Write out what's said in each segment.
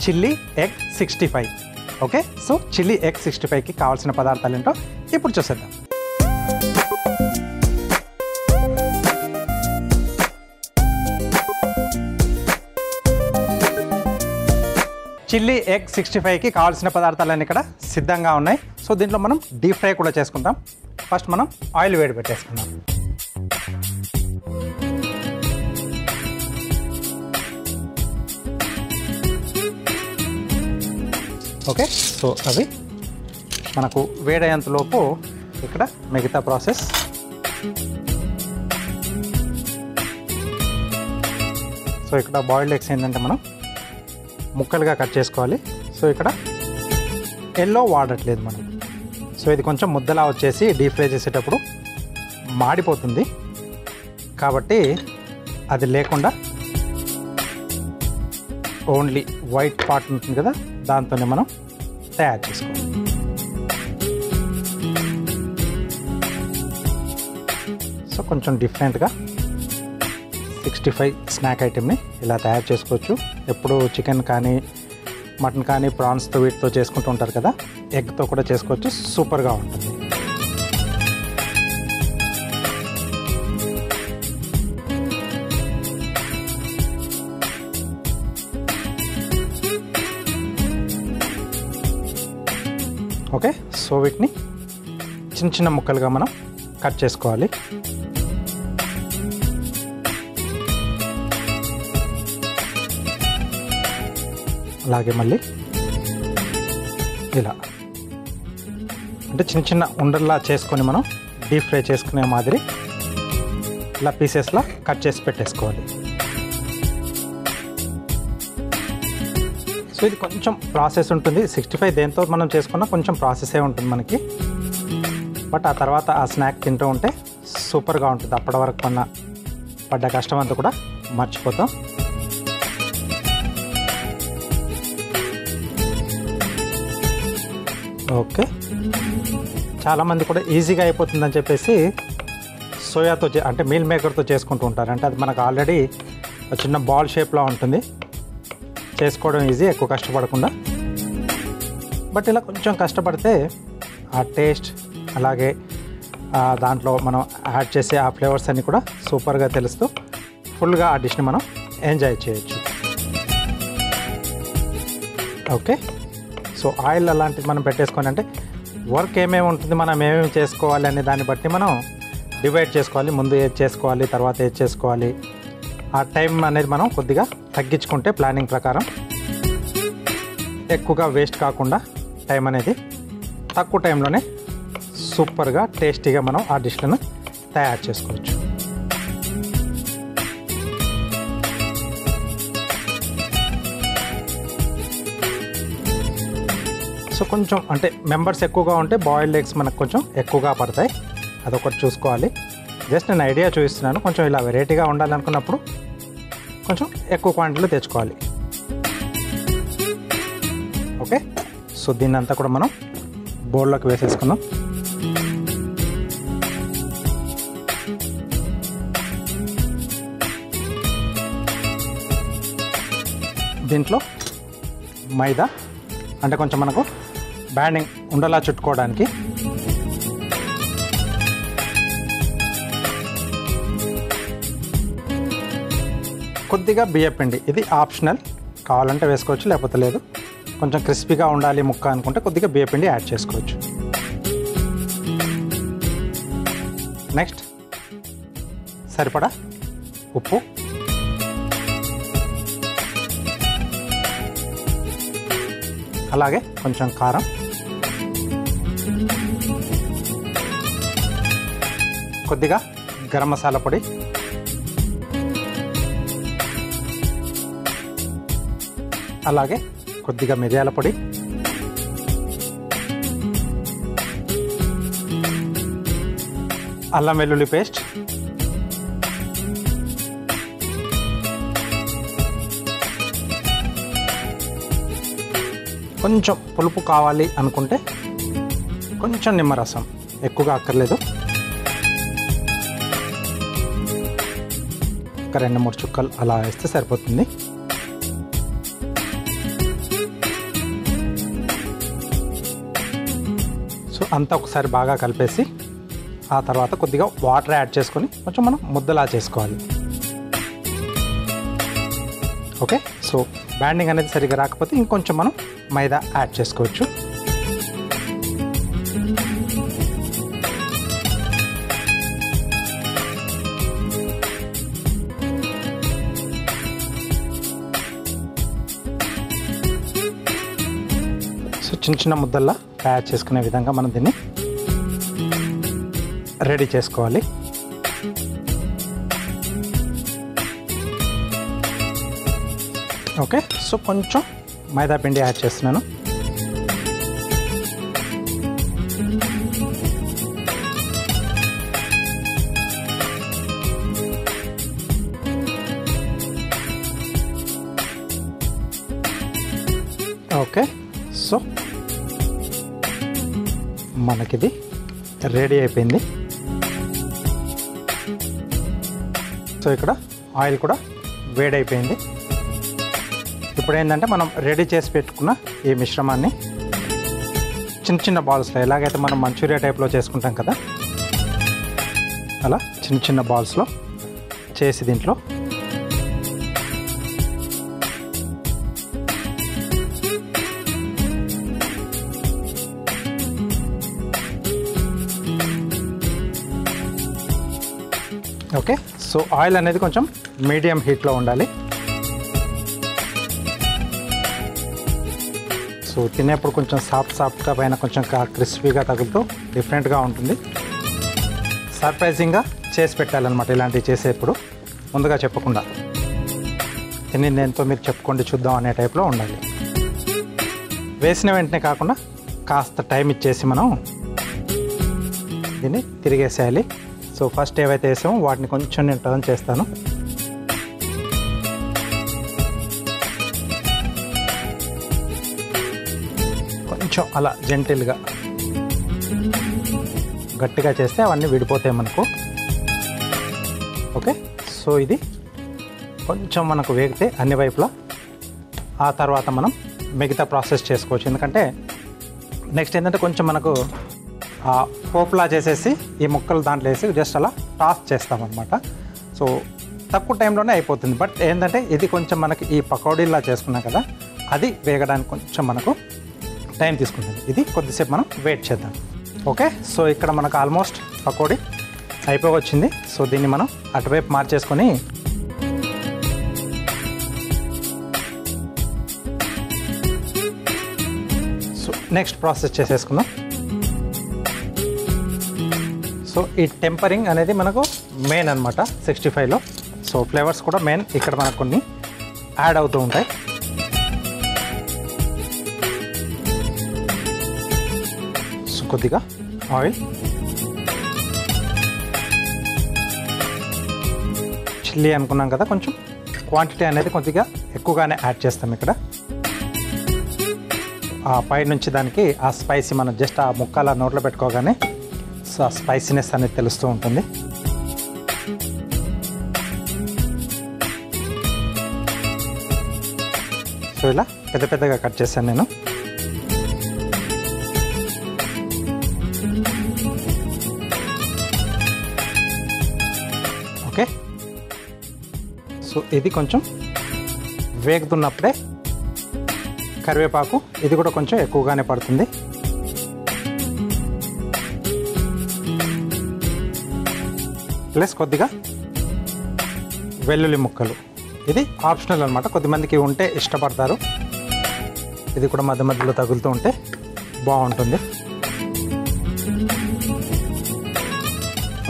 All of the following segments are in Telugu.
Chilli egg 65. Okay, so chilli egg 65కి కావాల్సిన పదార్థాలు ఏంటో ఇప్పుడు చూసేద్దాం. చిల్లీ ఎగ్ 65కి కావాల్సిన పదార్థాలన్నీ ఇక్కడ సిద్ధంగా ఉన్నాయి. సో దీంట్లో మనం డీప్ ఫ్రై కూడా చేసుకుంటాం. ఫస్ట్ మనం ఆయిల్ వేడి పెట్టేసుకుందాం. ఓకే, సో అవి మనకు వేడయ్యేంతలోపు ఇక్కడ మిగతా ప్రాసెస్. సో ఇక్కడ బాయిల్డ్ ఎగ్స్ ఏంటంటే మనం ముక్కలుగా కట్ చేసుకోవాలి. సో ఇక్కడ ఎల్లో వాడట్లేదు మనం. సో ఇది కొంచెం ముద్దలా వచ్చేసి డీప్ ఫ్రై చేసేటప్పుడు మాడిపోతుంది కాబట్టి అది లేకుండా ఓన్లీ వైట్ పార్ట్ ఉంటుంది కదా, దాంతోనే మనం తయారు చేసుకోవాలి. సో కొంచెం డిఫరెంట్గా 65 స్నాక్ ఐటెంని ఇలా తయారు చేసుకోవచ్చు. ఎప్పుడు చికెన్ కానీ మటన్ కానీ ప్రాన్స్తో వీటితో చేసుకుంటూ ఉంటారు కదా, ఎగ్తో కూడా చేసుకోవచ్చు. సూపర్గా ఉంటుంది. ఓకే, సో వీటిని చిన్న చిన్న ముక్కలుగా మనం కట్ చేసుకోవాలి. అలాగే మళ్ళీ ఇలా అంటే చిన్న చిన్న ఉండల్లా చేసుకొని మనం డీప్ ఫ్రై చేసుకునే మాదిరి ఇలా పీసెస్లా కట్ చేసి పెట్టేసుకోవాలి. సో ఇది కొంచెం ప్రాసెస్ ఉంటుంది. 65 దేంతో మనం చేసుకున్నా కొంచెం ప్రాసెసే ఉంటుంది మనకి. బట్ ఆ తర్వాత ఆ స్నాక్ తింటూ ఉంటే సూపర్గా ఉంటుంది. అప్పటి వరకు పడ్డ కష్టం అంతా కూడా మర్చిపోతాం. ఓకే, చాలామంది కూడా ఈజీగా అయిపోతుందని చెప్పేసి సోయాతో అంటే మీల్ మేకర్తో చేసుకుంటూ ఉంటారు. అంటే అది మనకు ఆల్రెడీ చిన్న బాల్ షేప్లో ఉంటుంది, చేసుకోవడం ఈజీ, ఎక్కువ కష్టపడకుండా. బట్ ఇలా కొంచెం కష్టపడితే ఆ టేస్ట్ అలాగే దాంట్లో మనం యాడ్ చేసే ఆ ఫ్లేవర్స్ అన్నీ కూడా సూపర్గా తెలుస్తూ ఫుల్గా ఆ డిష్ని మనం ఎంజాయ్ చేయొచ్చు. ఓకే, సో ఆయిల్ అలాంటిది మనం పెట్టేసుకొని అంటే వర్క్ ఏమేమి ఉంటుంది, మనం ఏమేమి చేసుకోవాలి అనే దాన్ని బట్టి మనం డివైడ్ చేసుకోవాలి. ముందు ఏది చేసుకోవాలి, తర్వాత ఏది చేసుకోవాలి, ఆ టైం అనేది మనం కొద్దిగా తగ్గించుకుంటే ప్లానింగ్ ప్రకారం ఎక్కువగా వేస్ట్ కాకుండా టైం అనేది తక్కువ టైంలోనే సూపర్గా టేస్టీగా మనం ఆ డిష్లను తయారు చేసుకోవచ్చు. సో కొంచెం అంటే మెంబర్స్ ఎక్కువగా ఉంటే బాయిల్డ్ ఎగ్స్ మనకు కొంచెం ఎక్కువగా పడతాయి, అదొకటి చూసుకోవాలి. జస్ట్ నేను ఐడియా చూపిస్తున్నాను. కొంచెం ఇలా వెరైటీగా ఉండాలనుకున్నప్పుడు కొంచెం ఎక్కువ క్వాంటిటీలో తెచ్చుకోవాలి. ఓకే, సో దీన్ని అంతా కూడా మనం బౌల్లోకి వేసేసుకుందాం. దీంట్లో మైదా అంటే కొంచెం మనకు బ్యాండింగ్ ఉండలా చుట్టుకోవడానికి, కొద్దిగా బియ్యపిండి, ఇది ఆప్షనల్, కావాలంటే వేసుకోవచ్చు లేకపోతే లేదు. కొంచెం క్రిస్పీగా ఉండాలి ముక్క అనుకుంటే కొద్దిగా బియ్యపిండి యాడ్ చేసుకోవచ్చు. నెక్స్ట్ సరిపడా ఉప్పు, అలాగే కొంచెం కారం, కొద్దిగా గరం మసాలా పొడి, అలాగే కొద్దిగా మిరియాల పొడి, అల్లం వెల్లుల్లి పేస్ట్, కొంచెం పులుపు కావాలి అనుకుంటే కొంచెం నిమ్మరసం, ఎక్కువగా అక్కర్లేదు, ఒక 2-3 చుక్కలు అలా వేస్తే సరిపోతుంది. అంతా ఒకసారి బాగా కలిపేసి ఆ తర్వాత కొద్దిగా వాటర్ యాడ్ చేసుకొని కొంచెం మనం ముద్దలా చేసుకోవాలి. ఓకే, సో బ్యాండింగ్ అనేది సరిగ్గా రాకపోతే ఇంకొంచెం మనం మైదా యాడ్ చేసుకోవచ్చు. సో చిన్న చిన్న ముద్దల్లా తయారు చేసుకునే విధంగా మనం దీన్ని రెడీ చేసుకోవాలి. ఓకే, సో కొంచెం మైదా పిండి యాడ్ చేస్తున్నాను. ఓకే, సో మనకిది రెడీ అయిపోయింది. సో ఇక్కడ ఆయిల్ కూడా వేడైపోయింది. ఇప్పుడు ఏంటంటే మనం రెడీ చేసి పెట్టుకున్న ఈ మిశ్రమాన్ని చిన్న చిన్న బాల్స్లో, ఎలాగైతే మనం మంచూరియా టైప్లో చేసుకుంటాం కదా, అలా చిన్న చిన్న బాల్స్లో చేసి దీంట్లో ఓకే, సో ఆయిల్ అనేది కొంచెం మీడియం హీట్లో ఉండాలి. సో తినేప్పుడు కొంచెం సాఫ్ట్గా పైన కొంచెం క్రిస్పీగా తగులుతూ డిఫరెంట్గా ఉంటుంది. సర్ప్రైజింగ్గా చేసి పెట్టాలన్నమాట ఇలాంటివి చేసేప్పుడు, ముందుగా చెప్పకుండా తిని ఎంతో మీరు చెప్పుకోండి చూద్దాం అనే టైప్లో ఉండాలి. వేసిన వెంటనే కాకుండా కాస్త టైం ఇచ్చేసి మనం దీన్ని తిరిగేసేయాలి. సో ఫస్ట్ ఏవైతే వేసామో వాటిని కొంచెం నేను టర్న్ చేస్తాను. కొంచెం అలా జెంటిల్గా గట్టిగా చేస్తే అవన్నీ విడిపోతాయి మనకు. ఓకే, సో ఇది కొంచెం మనకు వేగితే అన్ని వైపులా ఆ తర్వాత మనం మిగతా ప్రాసెస్ చేసుకోవచ్చు. ఎందుకంటే నెక్స్ట్ ఏంటంటే కొంచెం మనకు పోపులా చేసేసి ఈ ముక్కలు దాంట్లో వేసి జస్ట్ అలా టాస్ చేస్తామన్నమాట. సో తక్కువ టైంలోనే అయిపోతుంది. బట్ ఏంటంటే ఇది కొంచెం మనకి ఈ పకోడీలా చేసుకున్నాం కదా, అది వేగడానికి కొంచెం మనకు టైం తీసుకుంటుంది. ఇది కొద్దిసేపు మనం వెయిట్ చేద్దాం. ఓకే, సో ఇక్కడ మనకు ఆల్మోస్ట్ పకోడీ అయిపోవచ్చింది. సో దీన్ని మనం అటువైపు మార్చేసుకొని సో నెక్స్ట్ ప్రాసెస్ చేసేసుకుందాం. సో ఈ టెంపరింగ్ అనేది మనకు మెయిన్ అనమాట 65లో. సో ఫ్లేవర్స్ కూడా మెయిన్ ఇక్కడ మనకు కొన్ని యాడ్ అవుతూ ఉంటాయి. సో కొద్దిగా ఆయిల్, చిల్లీ అనుకున్నాం కదా, కొంచెం క్వాంటిటీ అనేది కొద్దిగా ఎక్కువగానే యాడ్ చేస్తాం ఇక్కడ. ఆ పై నుంచి దానికి ఆ స్పైసీ మనం జస్ట్ ఆ ముక్కల నోట్లో పెట్టుకోగానే సో ఆ స్పైసీనెస్ అనేది తెలుస్తూ ఉంటుంది. సో ఇలా పెద్ద పెద్దగా కట్ చేశాను నేను. ఓకే, సో ఇది కొంచెం వేగుతున్నప్పుడే కరివేపాకు, ఇది కూడా కొంచెం ఎక్కువగానే పడుతుంది. ప్లస్ కొద్దిగా వెల్లుల్లి ముక్కలు, ఇది ఆప్షనల్ అనమాట, కొద్దిమందికి ఉంటే ఇష్టపడతారు. ఇది కూడా మధ్య మధ్యలో తగులుతూ ఉంటే బాగుంటుంది.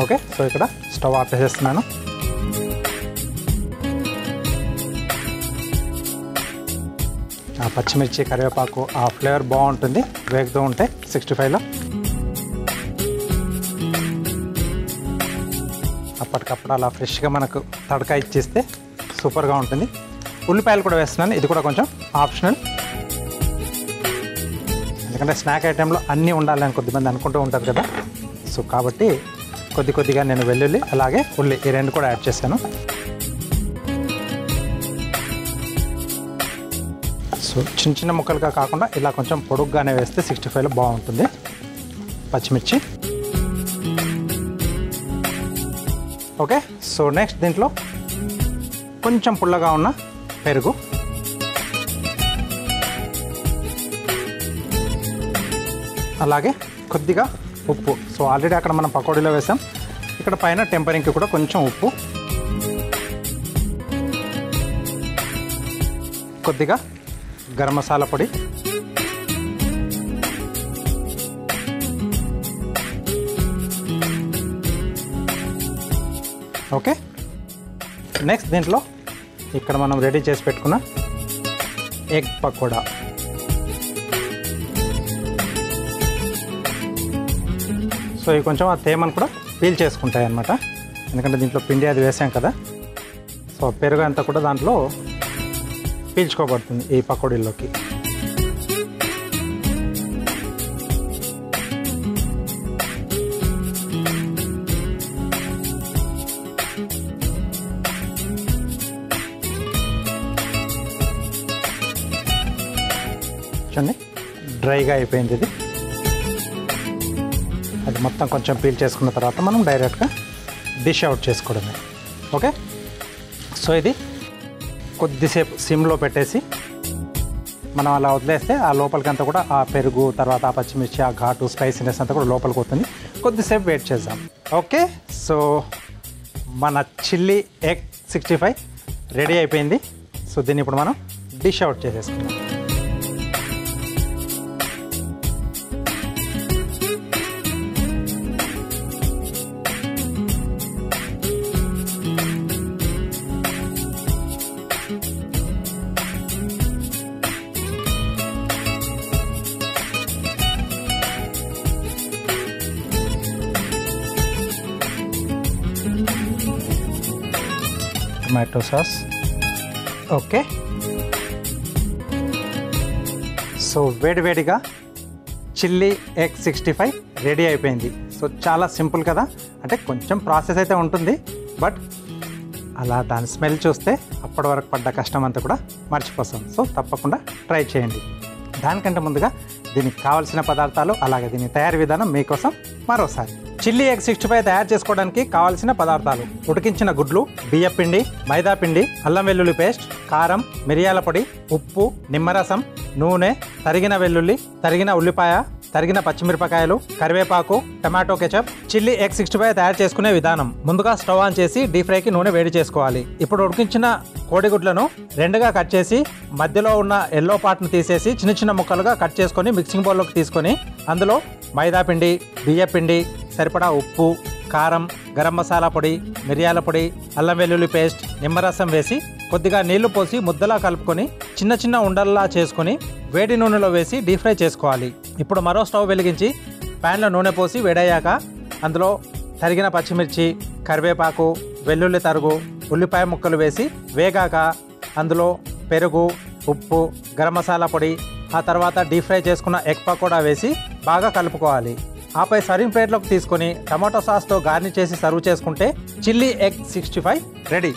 ఓకే, సో ఇక్కడ స్టవ్ ఆఫ్ చేసేస్తున్నాను. ఆ పచ్చిమిర్చి, కరివేపాకు, ఆ ఫ్లేవర్ బాగుంటుంది వేగుతూ ఉంటే 65లో. అప్పటికప్పుడు అలా ఫ్రెష్గా మనకు తడకా ఇచ్చేస్తే సూపర్గా ఉంటుంది. ఉల్లిపాయలు కూడా వేస్తున్నాను, ఇది కూడా కొంచెం ఆప్షనల్. ఎందుకంటే స్నాక్ ఐటెంలో అన్నీ ఉండాలని కొద్దిమంది అనుకుంటూ ఉంటారు కదా. సో కాబట్టి కొద్దిగా నేను వెల్లుల్లి అలాగే ఉల్లి ఈ రెండు కూడా యాడ్ చేశాను. సో చిన్న చిన్న ముక్కలుగా కాకుండా ఇలా కొంచెం పొడుగ్గానే వేస్తే 65లో బాగుంటుంది. పచ్చిమిర్చి. ఓకే, సో నెక్స్ట్ దీంట్లో కొంచెం పుల్లగా ఉన్న పెరుగు, అలాగే కొద్దిగా ఉప్పు. సో ఆల్రెడీ అక్కడ మనం పకోడీలో వేసాం, ఇక్కడ పైన టెంపరింగ్కి కూడా కొంచెం ఉప్పు, కొద్దిగా గరం మసాలా పొడి, ఓకే. నెక్స్ట్ దీంట్లో ఇక్కడ మనం రెడీ చేసి పెట్టుకున్న ఎగ్ పకోడా. సో ఇవి కొంచెం ఆ తేమను కూడా పీల్ చేసుకుంటాయి అన్నమాట, ఎందుకంటే దీంట్లో పిండి అది వేసాం కదా. సో పెరుగు అంతా కూడా దాంట్లో పీల్చుకోబడుతుంది ఈ పకోడీల్లోకి. చూడండి, డ్రైగా అయిపోయింది ఇది. అది మొత్తం కొంచెం పీల్ చేసుకున్న తర్వాత మనం డైరెక్ట్గా డిష్ అవుట్ చేసుకోవడమే. ఓకే, సో ఇది కొద్దిసేపు సిమ్లో పెట్టేసి మనం అలా వదిలేస్తే ఆ లోపలికంతా కూడా ఆ పెరుగు, తర్వాత ఆ పచ్చిమిర్చి, ఆ ఘాటు, స్పైసీనెస్ అంతా కూడా లోపలికి వస్తుంది. కొద్దిసేపు వెయిట్ చేద్దాం. ఓకే, సో మన చిల్లీ ఎగ్ 65 రెడీ అయిపోయింది. సో దీన్ని ఇప్పుడు మనం డిష్ అవుట్ చేసేసుకుందాం. Tomato sauce. ఓకే, సో వేడివేడిగా చిల్లీ ఎగ్ 65 రెడీ అయిపోయింది. సో చాలా సింపుల్ కదా, అంటే కొంచెం ప్రాసెస్ అయితే ఉంటుంది, బట్ అలా దాని స్మెల్ చూస్తే అప్పటి వరకు పడ్డ కష్టం అంతా కూడా మర్చిపోతాం. సో తప్పకుండా ట్రై చేయండి. దానికంటే ముందుగా దీనికి కావాల్సిన పదార్థాలు, అలాగే దీని తయారీ విధానం మీకోసం మరోసారి. చిల్లీ ఎగ్ 65 తయారు చేసుకోవడానికి కావాల్సిన పదార్థాలు: ఉడికించిన గుడ్లు, బియ్య పిండి, మైదా పిండి, అల్లం వెల్లుల్లి పేస్ట్, కారం, మిరియాల పొడి, ఉప్పు, నిమ్మరసం, నూనె, తరిగిన వెల్లుల్లి, తరిగిన ఉల్లిపాయ, తరిగిన పచ్చిమిరపకాయలు, కరివేపాకు, టమాటో కెచప్. చిల్లీ ఎగ్ 65 తయారు చేసుకునే విధానం: ముందుగా స్టవ్ ఆన్ చేసి డీప్ ఫ్రైకి నూనె వేడి చేసుకోవాలి. ఇప్పుడు ఉడికించిన కోడిగుడ్లను రెండుగా కట్ చేసి మధ్యలో ఉన్న ఎల్లో పార్ట్ను తీసేసి చిన్న చిన్న ముక్కలుగా కట్ చేసుకొని మిక్సింగ్ బౌల్లోకి తీసుకొని అందులో మైదా పిండి, బియ్య పిండి, సరిపడా ఉప్పు, కారం, గరం మసాలా పొడి, మిరియాల పొడి, అల్లం వెల్లుల్లి పేస్ట్, నిమ్మరసం వేసి కొద్దిగా నీళ్లు పోసి ముద్దలా కలుపుకొని చిన్న చిన్న ఉండల్లా చేసుకొని వేడి నూనెలో వేసి డీప్ ఫ్రై చేసుకోవాలి. ఇప్పుడు మరో స్టవ్ వెలిగించి ప్యాన్లో నూనె పోసి వేడయ్యాక అందులో తరిగిన పచ్చిమిర్చి, కరివేపాకు, వెల్లుల్లి తరుగు, ఉల్లిపాయ ముక్కలు వేసి వేగాక అందులో పెరుగు, ఉప్పు, గరం మసాలా పొడి, ఆ తర్వాత డీప్ ఫ్రై చేసుకున్న ఎగ్ పకోడా వేసి బాగా కలుపుకోవాలి. ఆపై సర్వింగ్ ప్లేట్లోకి తీసుకొని టమాటో సాస్తో గార్నిష్ చేసి సర్వ్ చేసుకుంటే చిల్లీ ఎగ్ 65 రెడీ.